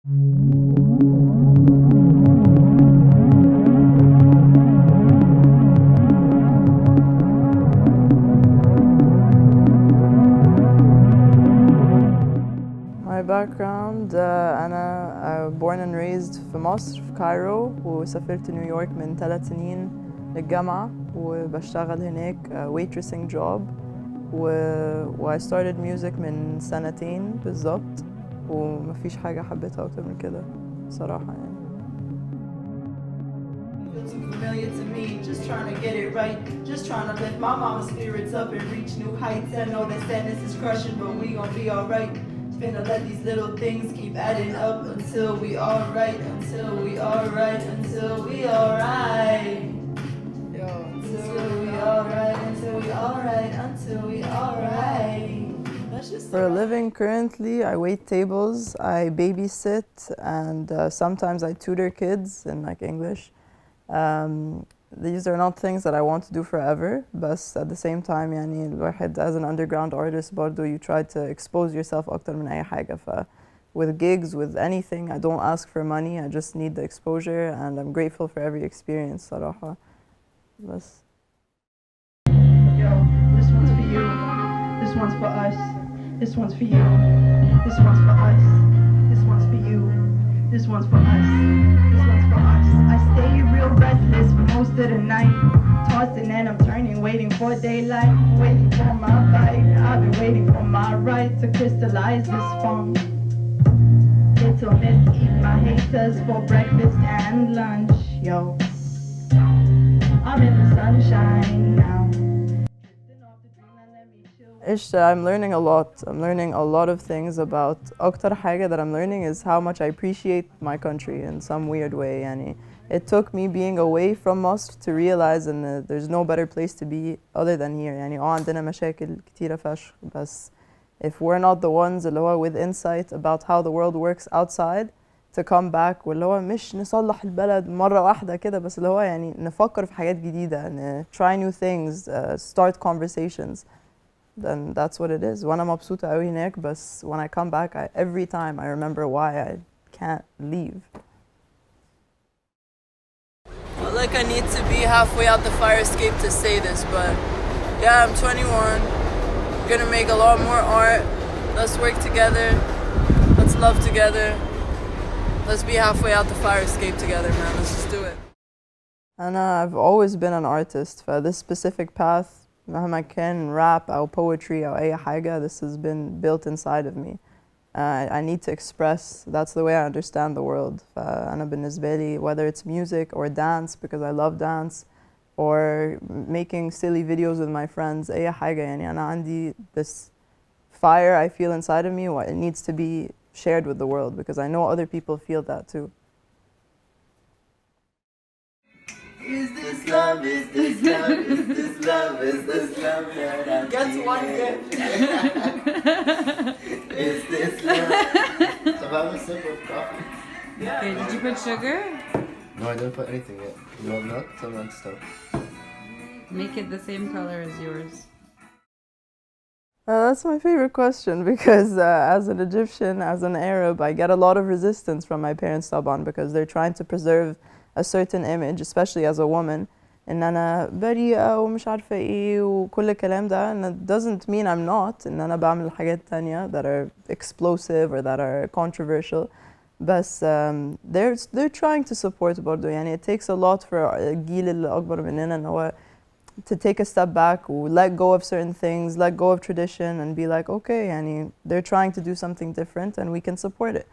My background أنا born and raised في مصر في كايرو وسافرت نيويورك من 3 سنين للجامعة وبشتغل هناك waitressing job I started music من 2 سنين بالظبط ومفيش حاجة حبيتها أكتر من كده صراحة يعني. Familiar to me, just trying to get it right, just trying to lift my mama's spirits up and reach new heights. I know that sadness is crushing, but we gon' be alright. Finna let these little things keep adding up until we alright, until we alright, until we alright. Yo, until we alright, until we alright, until we alright. For a living currently, I wait tables, I babysit, and sometimes I tutor kids in like English. These are not things that I want to do forever, but at the same time يعني الواحد as an underground artist برضو you try to expose yourself أكتر من أي حاجة. With gigs, with anything, I don't ask for money, I just need the exposure and I'm grateful for every experience صراحة. بس. Yo, this one's for you, this one's for us, this one's for you, this one's for us, this one's for you, this one's for us, this one's for us. I stay real restless for most of the night, tossing and I'm turning, waiting for daylight, waiting for my bite. I've been waiting for my right to crystallize this form. Little miss, eat my haters for breakfast and lunch, yo. I'm in the sunshine now. I'm learning a lot. I'm learning a lot of things about أكتر حاجة that I'm learning is how much I appreciate my country in some weird way. يعني it took me being away from Moscow to realize that there's no better place to be other than here. يعني عندنا مشاكل كتيرة فشخ بس if we're not the ones اللي هو with insight about how the world works outside to come back واللي هو مش نصلح البلد مرة واحدة كده بس اللي هو يعني نفكر في حاجات جديدة try new things, start conversations. Then that's what it is. وأنا مبسوطة أوي هناك بس when I come back every time I remember why I can't leave. I feel like I need to be halfway out the fire escape to say this, but yeah, I'm 21. I'm gonna make a lot more art. Let's work together. Let's love together. Let's be halfway out the fire escape together, man. Let's just do it. And I've always been an artist. For this specific path, مهما كان rap أو poetry أو أي حاجة, this has been built inside of me. I need to express. That's the way I understand the world. فأنا بالنسبة لي, whether it's music or dance because I love dance, or making silly videos with my friends, أي حاجة يعني أنا عندي this fire I feel inside of me. It needs to be shared with the world because I know other people feel that too. Is this love? Is this love? Is this love? Is this love? Gets one good. Is this love? So have a sip of coffee. Yeah. Okay, did you put sugar? No, I didn't put anything yet. You want milk? Tell me stuff. Make it the same color as yours. That's my favorite question because as an Egyptian, as an Arab, I get a lot of resistance from my parents طبعا because they're trying to preserve a certain image, especially as a woman. إن أنا بريئة ومش عارفة إيه وكل الكلام ده. And it doesn't mean I'm not. إن أنا بعمل حاجات تانية that are explosive or that are controversial. بس they're trying to support برضو. يعني it takes a lot for الجيل اللي أكبر مننا إن هو to take a step back و let go of certain things, let go of tradition and be like, okay, يعني they're trying to do something different and we can support it.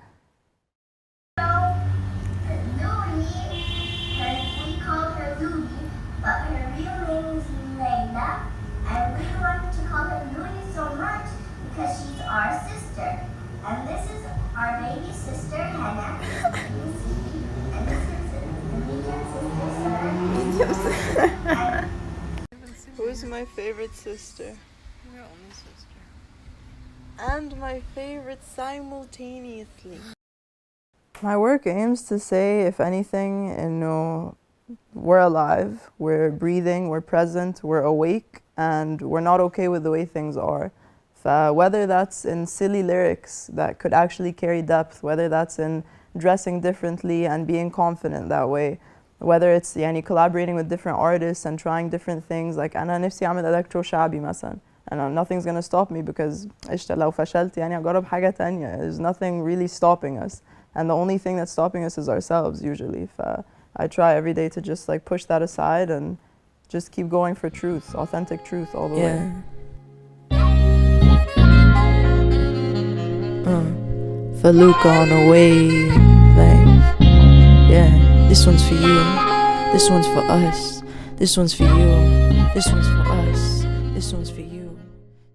Because she's our sister, and this is our baby sister Hannah. And this is the medium sister. Who's my favorite sister? Your only sister. And my favorite simultaneously. My work aims to say, if anything, we're alive, we're breathing, we're present, we're awake, and we're not okay with the way things are. Whether that's in silly lyrics that could actually carry depth, whether that's in dressing differently and being confident that way. Whether it's يعني collaborating with different artists and trying different things, like أنا نفسي أعمل electro شعبي مثلا, and nothing's gonna stop me because قشطة لو فشلت يعني أجرب حاجة تانية. There's nothing really stopping us, and the only thing that's stopping us is ourselves usually. I try every day to just like push that aside and just keep going for truth, authentic truth all the way. Felukah on a wave, like, yeah, this one's for you, this one's for us, this one's for you, this one's for us, this one's for you,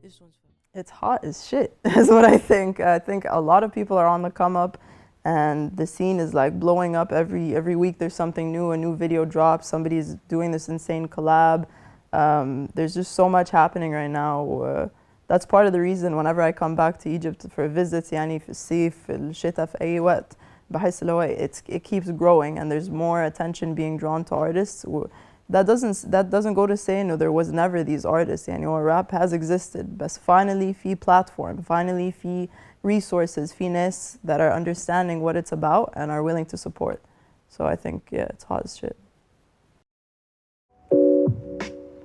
this one's for... It's hot as shit, is what I think. I think a lot of people are on the come up, and the scene is like blowing up every week. There's something new, a new video drops, somebody's doing this insane collab. There's just so much happening right now. That's part of the reason whenever I come back to Egypt for visits, يعني في الصيف في الشتاء في أي وقت, بحس اللي هو it keeps growing and there's more attention being drawn to artists. That doesn't go to say no, there was never these artists. يعني rap has existed, but finally في platform, finally في resources, في ناس that are understanding what it's about and are willing to support. So I think, yeah, it's hot as shit.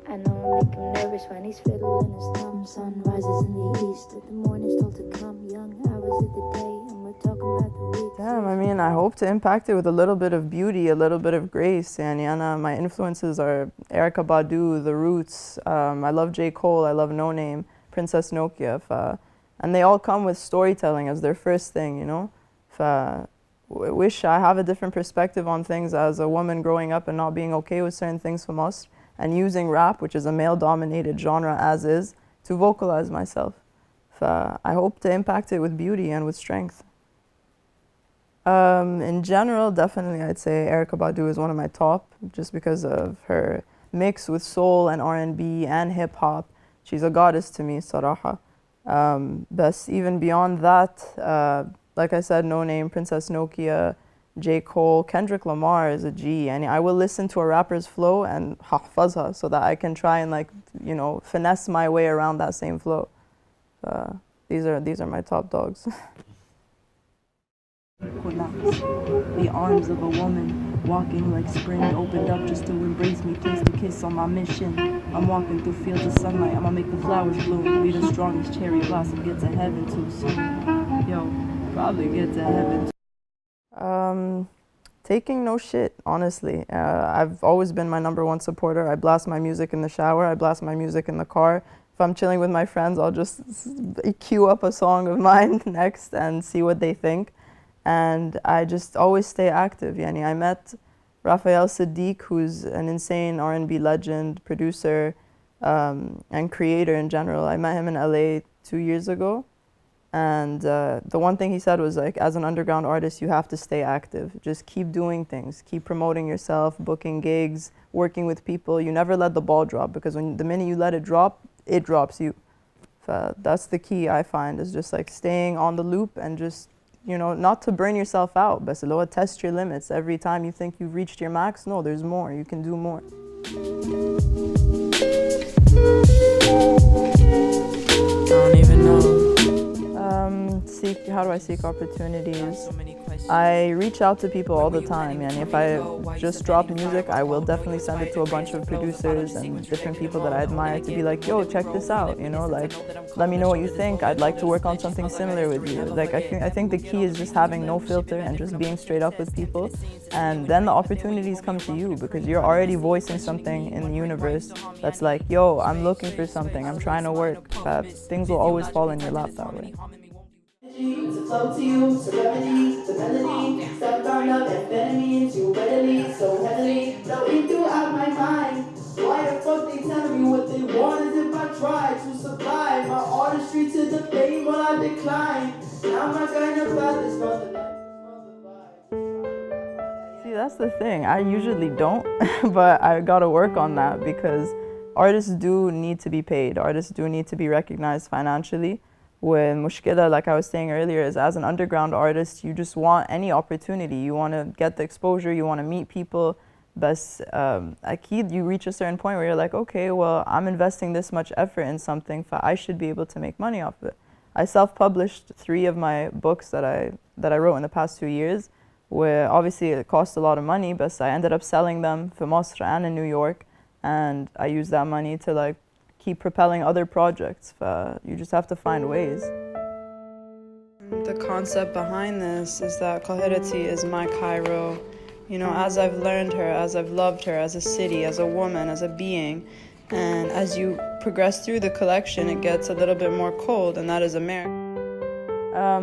I know I make him nervous when he's fiddling his thumb. Sun rises in the east, and the morning's still to come. Young hours of the day, and we're talking about the week. Damn, I mean, I hope to impact it with a little bit of beauty, a little bit of grace. And my influences are Erykah Badu, The Roots. I love J. Cole, I love No Name, Princess Nokia. And they all come with storytelling as their first thing, you know. I wish I have a different perspective on things as a woman growing up and not being okay with certain things from us, and using rap, which is a male-dominated genre as is, to vocalize myself. I hope to impact it with beauty and with strength. In general, definitely I'd say Erykah Badu is one of my top, just because of her mix with soul and R&B and hip-hop. She's a goddess to me, صراحة. But even beyond that, like I said, No Name, Princess Nokia, J. Cole, Kendrick Lamar is a G. And I will listen to a rapper's flow and hafazha so that I can try and, like, you know, finesse my way around that same flow. These are my top dogs. The arms of a woman walking like spring opened up just to embrace me, placed a kiss on my mission. I'm walking through fields of sunlight, I'ma make the flowers bloom. Be the strongest cherry blossom, get to heaven too soon. Yo, probably get to heaven. Taking no shit, honestly. I've always been my #1 supporter. I blast my music in the shower, I blast my music in the car. If I'm chilling with my friends, I'll just queue up a song of mine next and see what they think. And I just always stay active. Yani I met Raphael Sadiq, who's an insane R&B legend, producer, and creator in general. I met him in LA 2 years ago. And the one thing he said was, like, as an underground artist, you have to stay active. Just keep doing things, keep promoting yourself, booking gigs, working with people. You never let the ball drop, because the minute you let it drops you. That's the key, I find, is just like staying on the loop and just, you know, not to burn yourself out, but test your limits. Every time you think you've reached your max, no, there's more. You can do more. I don't even know. How do I seek opportunities? I reach out to people all the time, and if I just drop music, I will definitely send it to a bunch of producers and different people that I admire to be like, yo, check this out, you know, like, let me know what you think. I'd like to work on something similar with you. Like, I think the key is just having no filter and just being straight up with people, and then the opportunities come to you because you're already voicing something in the universe that's like, yo, I'm looking for something, I'm trying to work. Things will always fall in your lap that way. To flow to you, to remedy, to melody, step-bound up amphetamines, you readily, so heavily, floating throughout my mind. Why the fuck they telling me what they want as if I try to supply my artistry to the fame while I decline? Now my kind of path is from the See, that's the thing. I usually don't, but I gotta work on that because artists do need to be paid. Artists do need to be recognized financially. When mushkila, like I was saying earlier, is as an underground artist, you just want any opportunity. You want to get the exposure, you want to meet people. But you reach a certain point where you're like, okay, well, I'm investing this much effort in something, I should be able to make money off of it. I self-published 3 of my books that I wrote in the past 2 years, where obviously it cost a lot of money, but I ended up selling them for Masr and in New York, and I used that money to like keep propelling other projects. You just have to find ways. The concept behind this is that Qahirati is my Cairo. You know, as I've learned her, as I've loved her as a city, as a woman, as a being, and as you progress through the collection, it gets a little bit more cold, and that is America.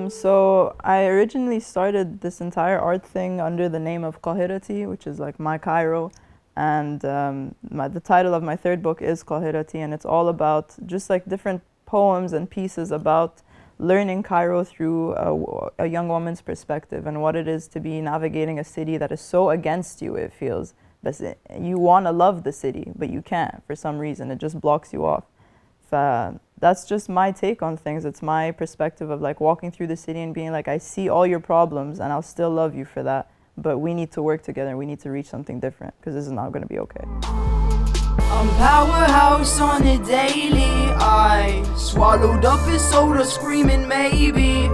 So I originally started this entire art thing under the name of Qahirati, which is like my Cairo, and the title of my third book is Qahirati, and it's all about just like different poems and pieces about learning Cairo through a young woman's perspective and what it is to be navigating a city that is so against you, it feels. You want to love the city, but you can't for some reason. It just blocks you off. That's just my take on things. It's my perspective of like walking through the city and being like, I see all your problems and I'll still love you for that. But we need to work together and we need to reach something different because this is not going to be okay. I'm powerhouse on a daily. I swallowed up his soda screaming maybe.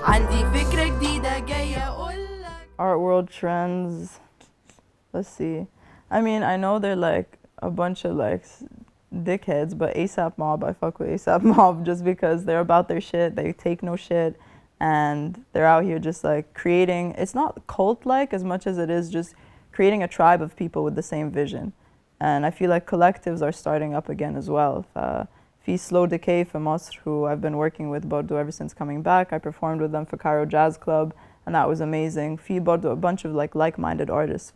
عندي فكرة جديدة جاية أقولك. Art world trends. Let's see. I mean, I know they're like a bunch of like dickheads, but ASAP Mob, I fuck with ASAP Mob just because they're about their shit, they take no shit, and they're out here just like creating, it's not cult-like as much as it is just creating a tribe of people with the same vision. And I feel like collectives are starting up again as well. Fi Slow Decay for Masr, who I've been working with Bordeaux ever since coming back. I performed with them for Cairo Jazz Club, and that was amazing. Fi Bordeaux, a bunch of like-minded artists.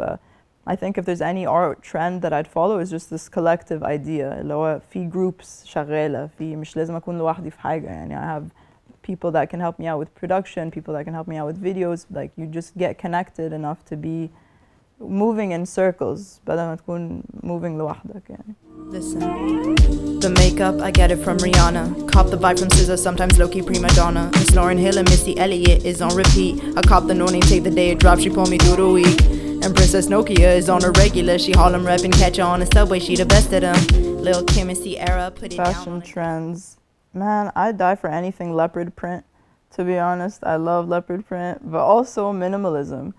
I think if there's any art trend that I'd follow is just this collective idea. اللي هو في groups شغالة، في مش لازم أكون لوحدي في حاجة. يعني I have people that can help me out with production, people that can help me out with videos. Like you just get connected enough to be moving in circles بدل ما تكون moving لوحدك يعني. Listen, the makeup, I get it from Rihanna. Cop the vibe from SZA, sometimes low-key prima donna. Miss Lauryn Hill and Missy Elliott is on repeat. I cop the no name, take the day it drops, she pull me through the week. And Princess Nokia is on a regular, she Harlem reppin', catch her on the subway, she the best of them. Lil' Kim and Sierra, put it down. Fashion trends. Man, I'd die for anything leopard print, to be honest. I love leopard print, but also minimalism.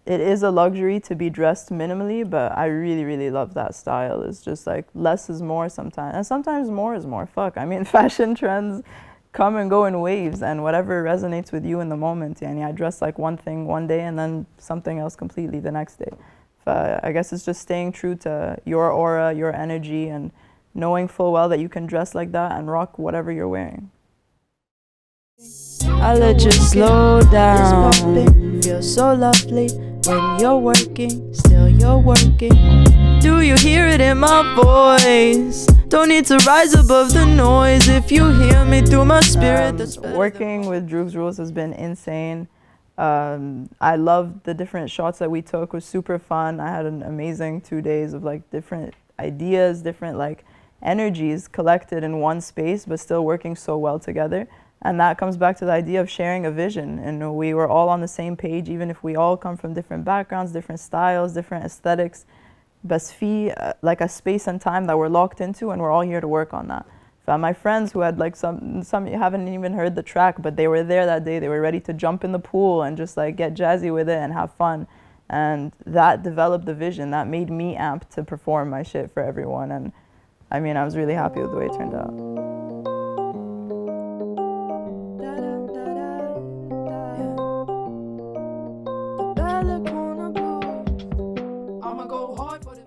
It is a luxury to be dressed minimally, but I really, really love that style. It's just like less is more sometimes, and sometimes more is more. Fuck, I mean, fashion trends come and go in waves, and whatever resonates with you in the moment. I dress like one thing one day and then something else completely the next day. I guess it's just staying true to your aura, your energy, and knowing full well that you can dress like that and rock whatever you're wearing. I let you slow down. Feels so lovely when you're working, still you're working. Do you hear it in my voice? Don't need to rise above the noise. If you hear me through my spirit, that's better. Working with Droogs has been insane. I loved the different shots that we took. It was super fun. I had an amazing 2 days of like different ideas, different like energies collected in one space, but still working so well together. And that comes back to the idea of sharing a vision. And we were all on the same page, even if we all come from different backgrounds, different styles, different aesthetics. But like a space and time that we're locked into, and we're all here to work on that. My friends who had like some you haven't even heard the track, but they were there that day. They were ready to jump in the pool and just like get jazzy with it and have fun. And that developed the vision. That made me amped to perform my shit for everyone. And I mean, I was really happy with the way it turned out. I'ma go hard for the